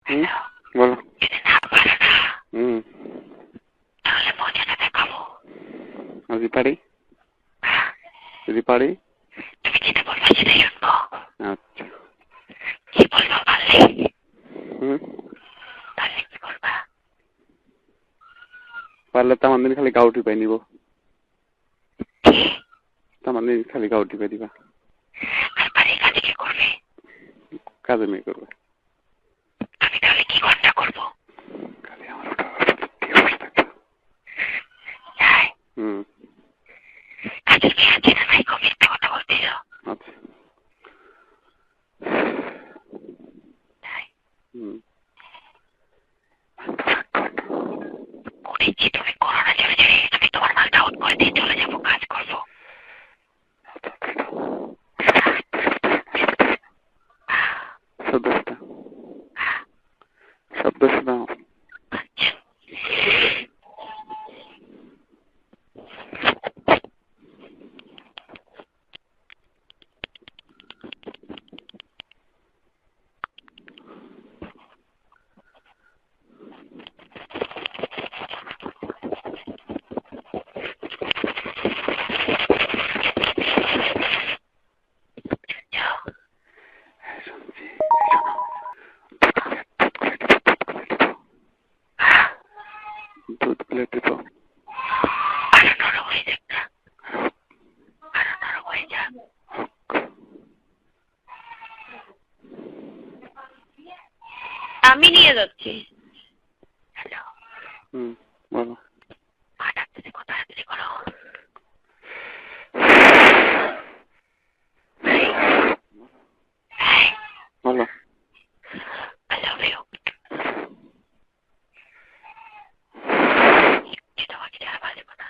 বলো। তাহলে মজাটা দেখাবো। যদি পারি, যদি পারি তুমি যেটা বলবো সেটাই শুনবো। আচ্ছা। কি বলবো পারলে? পারলে কি বলবা? পারলে তো আমার খালি গাউটি পাই নিব। আমার খালি গাউটি পাই দিবা। আর বাড়ির কাজে কে করবে? কাজে মেয়ে করবে। আমি তাহলে কি ঘন্টা করবো? খালি আমার ওটা বসে থাকবে। কাজের মেয়ে আছে না নাই? খুব মিথ্যা কথা বলতেছ। আচ্ছা। করেছি তুমি করো না, চলে যাবে। আমি তোমার মালটা আউট করে দিয়ে চলে যাবো, কাজ করবো। শব্দ শোনাও। দুধ গুলে টিপো। আরো নরম হয়ে যাক না, আরো নরম হয়ে যাক। আমি নিয়ে যাচ্ছি। হ্যালো। বলো। মা ডাকতেছে, কত তাড়াতাড়ি করো। বলো। I love you. তোমাকে ছাড়া বাঁচবো না।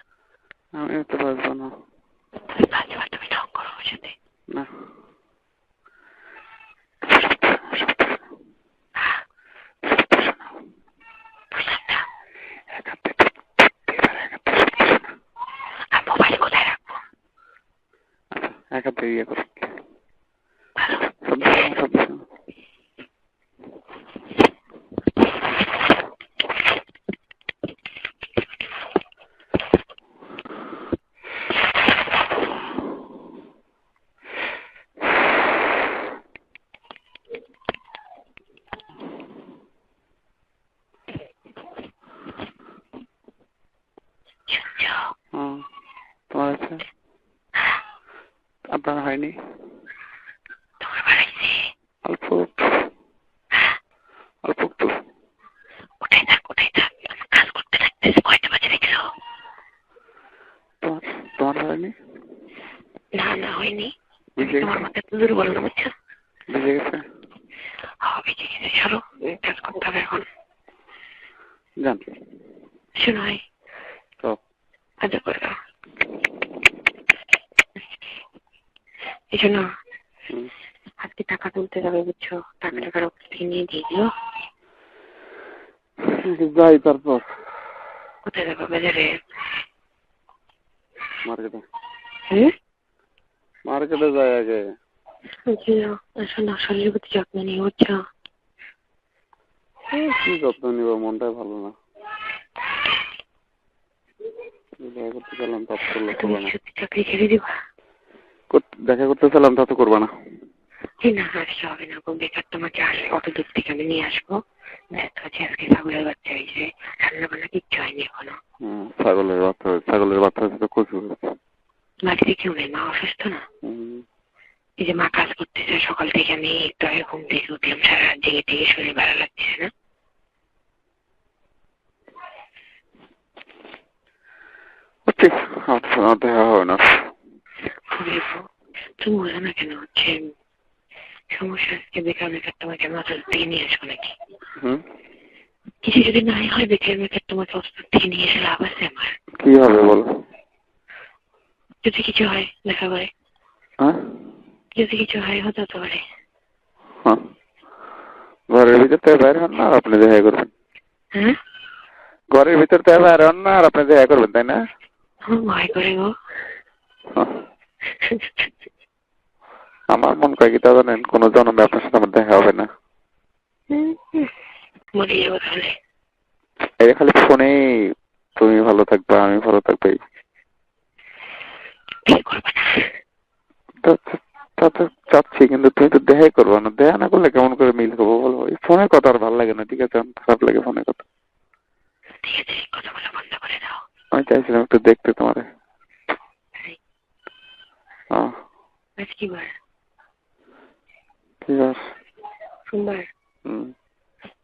আমি তো বাঁচবো না। তুমি বাঁচবা, তুমি ঢং করো আমার সাথে। না। আর মোবাইল কোথায় রাখবো? এক হাতে ইয়ে করো। তোমার আছে? আপনার হয়নি? তোমার বাড়াইছে অল্প অল্প একটু। কোথায় থাক, কোথায় থাক, কাজ করতে থাকতেছে। কয়টা বাজে দেখছো? তোমার হয়নি? না না, হয়নি। তোমার মতো এত দুর্বল না, বুঝছো? ভিজে গেছে? হ্যাঁ ভিজে গেছে। চলো কাজ করতে হবে এখন। জান শোনাই আচ্ছা করে দাও। এই জন্য আজকে টাকা তুলতে যাবে, বুঝছো? টাকাটা থেকে নিয়ে দিয়ে দিও। যাই তারপর। কোথায় যাবো? বাজারে? মার্কেটে। মার্কেটে যাই আগে। শোনো, শরীরের প্রতি যত্ন নিয়ে, বুঝছো? কি যত্ন নিব? মনটাই ভালো না। দেখা করতে চাইলাম তা তো করবো না। চাকরি ছেড়ে দিবা? দেখা করতে চাইলাম তা তো করবো না। না আসতে হবে না, বেকার তোমাকে অত দূর থেকে আমি নিয়ে আসবো। আজকে ছাগলের বাচ্চা হয়েছে, রান্না বান্না কিচ্ছু হয়নি এখনো। ছাগলের বাচ্চা হয়েছে তো কচু হয়েছে। বাড়িতে কেউ নেই, মা অসুস্থ না। এই যে মা কাজ করতেছে সকাল থেকে, আমি একটু আগে ঘুম থেকে উঠলাম, সারা রাত জেগে থেকে শরীর ভালো লাগতেছে না। দেখা হবে না। তুমি বোঝো না কেন? হচ্ছে সমস্যা আজকে বেকার বেকার তোমাকে মাথার থেকে নিয়ে আসবো নাকি? কিছু যদি নাই হয় বেকার বেকার তোমাকে অস্ত্র থেকে নিয়ে এসে লাভ আছে আমার? কি হবে বলো? যদি কিছু হয় দেখা করে, যদি কিছু হয় হতে পারে। ঘরের ভিতর থেকে বাইরে হন না, আপনি দেখা করবেন। ঘরের ভিতর থেকে বাইরে হন না আর আপনি দেখা করবেন, তাই না? ভয় করে গো। আমার মন কয় কি তা জানেন? কোন জন্মে আপনার সাথে আমার দেখা হবে না। মরে যাবো তাহলে। এই খালি ফোনে তুমি ভালো থাকবে আমি ভালো থাকবে বিয়ে করবে না? তা তো চাচ্ছি, কিন্তু তুমি তো দেখাই করবো না। দেখা না করলে কেমন করে মিল করবো বলো? এই ফোনের কথা আর ভালো লাগে না, ঠিক আছে? খারাপ লাগে ফোনের কথা। ঠিক আছে, কথা বলা বন্ধ করে দাও। আমি চাইছিলাম একটু দেখতে তোমারে। আজ কি বার? ঠিক আছে। সোমবার।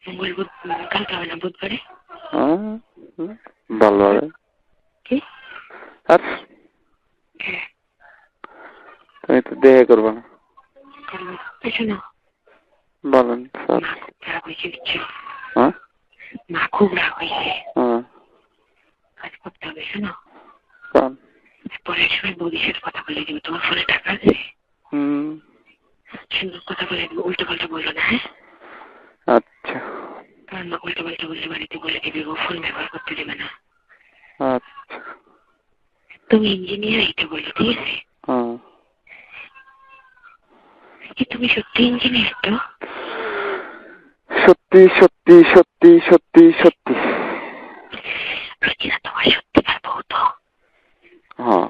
মঙ্গল বুধ, কালকে হবে না বুধবারে? ভালো হবে কি? আর তুমি তো দেখা করবো না। করবো। শোনো, বলেন স্যার। মা খুব রাগ হয়েছে দিচ্ছ। হ্যাঁ মা খুব রাগ হয়েছে। হ্যাঁ কাজ করতে হবে। শোনো, কারণ পরের সময় বৌদির সাথে কথা বলে দিবে। তোমার ফোনে টাকা আছে? সুন্দর কথা বলে দিবে, উল্টো পাল্টা বললো না। হ্যাঁ আচ্ছা কারণ মা উল্টো পাল্টা বললে বাড়িতে বলে দিবে ও ফোন ব্যবহার করতে দেবে না। আচ্ছা তুমি ইঞ্জিনিয়ার এটা বললো, ঠিক আছে? কি তুমি সত্যি ইঞ্জিনিয়ার তো? সত্যি সত্যি সত্যি সত্যি সত্যি। রচিনা তোমার সত্যিকার বউ তো? হ্যাঁ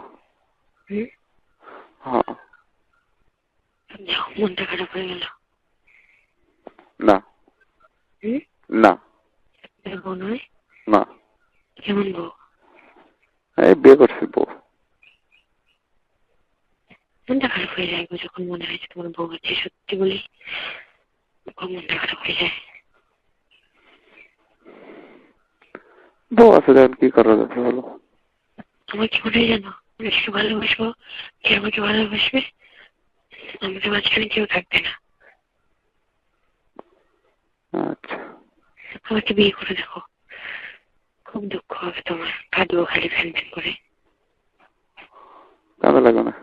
হ্যাঁ। যাও, মনটা খারাপ হয়ে গেল। না না বউ নয়? না। কেমন বউ? এই বিয়ে করছি বউ। মনটা খারাপ হয়ে যায় যখন মনে হয় তোমার বউ আছে। সত্যি বলি, খুব মনটা খারাপ হয়ে যায়। বউ আছে যখন কি করা যাবে বলো? তোমার কি মনে হয় জানো, আমি ভালোবাসবো, কে আমাকে ভালোবাসবে? আমাদের মাঝখানে কেউ থাকবে না। আচ্ছা আমাকে বিয়ে করে দেখো, খুব দুঃখ হবে তোমার। কাঁদবো খালি ফ্যান ফ্যান করে। কাঁদা লাগবে না,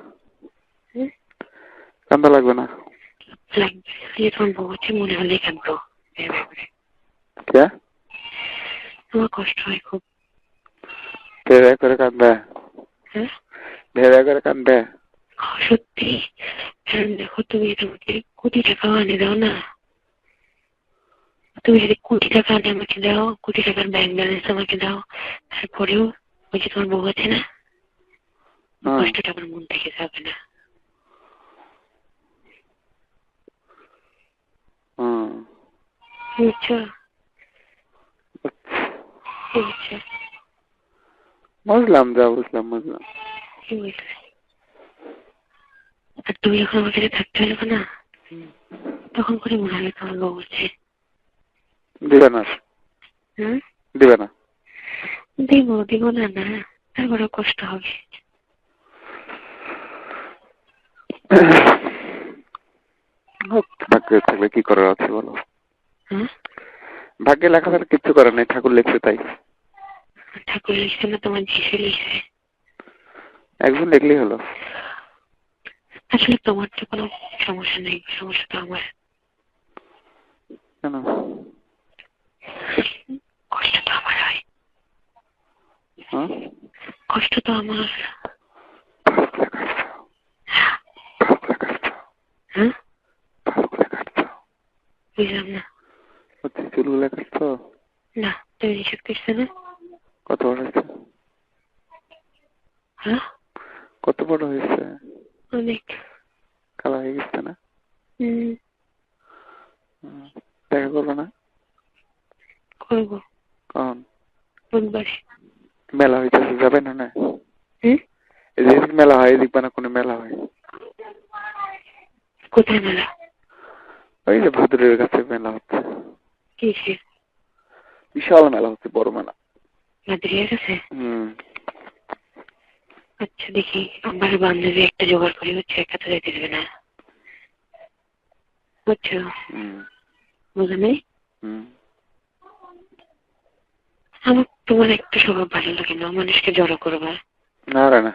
কাঁদা লাগবে না। লাগবে, যে তোমার বউ হচ্ছে মনে হলেই কাঁদবো। কে? তোমার কষ্ট হয় খুব। ভেবে করে কাঁদবে? হ্যাঁ ভেবে করে কাঁদবে? সত্যি। কারণ দেখো, তুমি তোমাকে কোটি টাকাও আনে দাও না, তুমি যদি কোটি টাকা আনে আমাকে দাও, কোটি টাকার ব্যাংক ব্যালেন্স আমাকে দাও, তারপরেও ওই যে তোমার বউ আছে না, কষ্টটা আমার মন থেকে যাবে না। বুঝছো? বুঝছো? বুঝলাম, যা বুঝলাম বুঝলাম। কি বুঝলে? আর তুমি যখন আমার কাছে থাকতে হবে না, তখন করে মনে হবে তোমার বউ আছে। দিবে না? দিবে না? দিব, দিব না না, তারপরে কষ্ট হবে। ভাগ্যে থাকলে কি করার আছে বলো? ভাগ্যে লেখা থাকলে কিচ্ছু করার নেই, ঠাকুর লিখছে তাই। ঠাকুর লিখছে না, তোমার যিশু লিখছে। একজন লিখলেই হলো। আসলে তোমার তো কোনো সমস্যা নেই, সমস্যা তো আমার। কেন? কষ্ট তো আমার হয়। কষ্ট তো আমার। বুঝলাম না। চুলগুলো কাটছো? না, তুমি নিষেধ করছো না। কত বড় হয়েছে? কত বড় হয়েছে? অনেক। কালা হয়ে গেছে না? দেখা করবো না? করবো। কখন? বুধবারে। মেলা হইতেছে, যাবে না? না এদিক মেলা হয়, এদিক না কোনো মেলা হয়? কোথায় মেলা? ওই যে ভাদুরের কাছে মেলা হচ্ছে। কিসের? বিশাল মেলা হচ্ছে, বড় মেলা। ভাদুরের কাছে? আচ্ছা দেখি, আমার বান্ধবী একটা জোগাড় করে হচ্ছে, একা তো যেতে দেবে না। বুঝছো? বুঝো নাই? আমার তোমার একটা স্বভাব ভালো লাগে না, মানুষকে জড়ো করবা। না না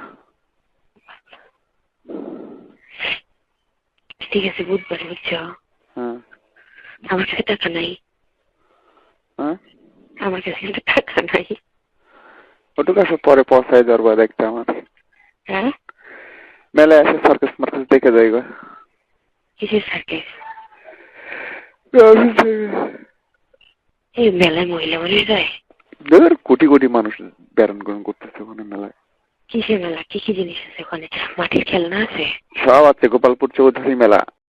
ঠিক আছে, বুধবারে। বুঝছো? আমার কাছে টাকা নাই। আমার কাছে কিন্তু টাকা নাই। ওটুকু আছে, পরে পৌঁছায় যাবো দেখতে আমার। মেলায় আসে সার্কাস মার্কাস দেখে যাইবা। কিসের সার্কাস? এই মেলায় মহিলা মানুষ যায়? ধর কোটি কোটি মানুষ বেড়ান করতেছে ওখানে মেলায়। কিসের মেলা? কি কি জিনিস আছে ওখানে? মাটির খেলনা আছে? সব আছে, গোপালপুর চৌধুরী মেলা।